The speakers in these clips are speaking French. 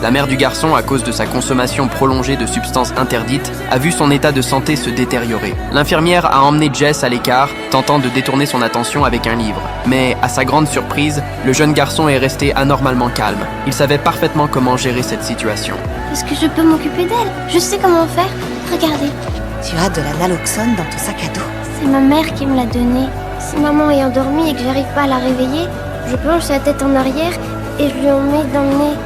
La mère du garçon, à cause de sa consommation prolongée de substances interdites, a vu son état de santé se détériorer. L'infirmière a emmené Jess à l'écart, tentant de détourner son attention avec un livre. Mais, à sa grande surprise, le jeune garçon est resté anormalement calme. Il savait parfaitement comment gérer cette situation. Est-ce que je peux m'occuper d'elle? Je sais comment faire. Regardez, Tu as de la naloxone dans ton sac à dos. c'est ma mère qui me l'a donnée. Si maman est endormie et que j'arrive pas à la réveiller, je plonge sa tête en arrière et je lui en mets dans le nez.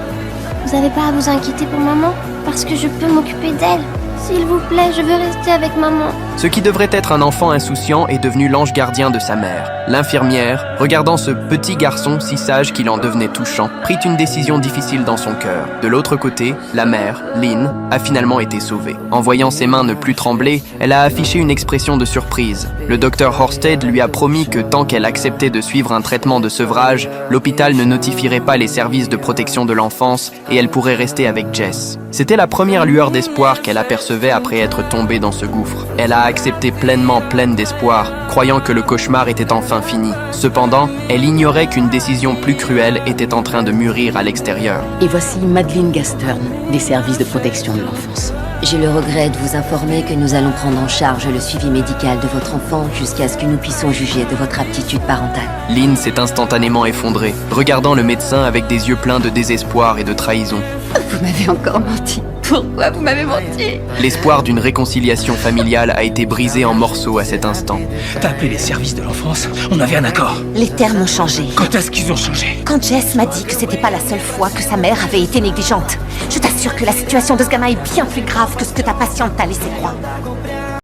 Vous avez pas à vous inquiéter pour maman, parce que je peux m'occuper d'elle. S'il vous plaît, je veux rester avec maman. Ce qui devrait être un enfant insouciant est devenu l'ange gardien de sa mère. L'infirmière, regardant ce petit garçon si sage qu'il en devenait touchant, prit une décision difficile dans son cœur. De l'autre côté, la mère, Lynn, a finalement été sauvée. En voyant ses mains ne plus trembler, elle a affiché une expression de surprise. Le docteur Horsted lui a promis que tant qu'elle acceptait de suivre un traitement de sevrage, l'hôpital ne notifierait pas les services de protection de l'enfance et elle pourrait rester avec Jess. C'était la première lueur d'espoir qu'elle apercevait après être tombée dans ce gouffre. Elle a accepté pleinement, pleine d'espoir, croyant que le cauchemar était enfin fini. Cependant, elle ignorait qu'une décision plus cruelle était en train de mûrir à l'extérieur. Et voici Madeleine Gastern, des services de protection de l'enfance. J'ai le regret de vous informer que nous allons prendre en charge le suivi médical de votre enfant jusqu'à ce que nous puissions juger de votre aptitude parentale. Lynn s'est instantanément effondrée, regardant le médecin avec des yeux pleins de désespoir et de trahison. Vous m'avez encore menti. Pourquoi vous m'avez menti? L'espoir d'une réconciliation familiale a été brisé en morceaux à cet instant. T'as appelé les services de l'enfance? On avait un accord. Les termes ont changé. Quand est-ce qu'ils ont changé? Quand Jess m'a dit que c'était pas la seule fois que sa mère avait été négligente. Je t'assure que la situation de ce gamin est bien plus grave que ce que ta patiente t'a laissé croire.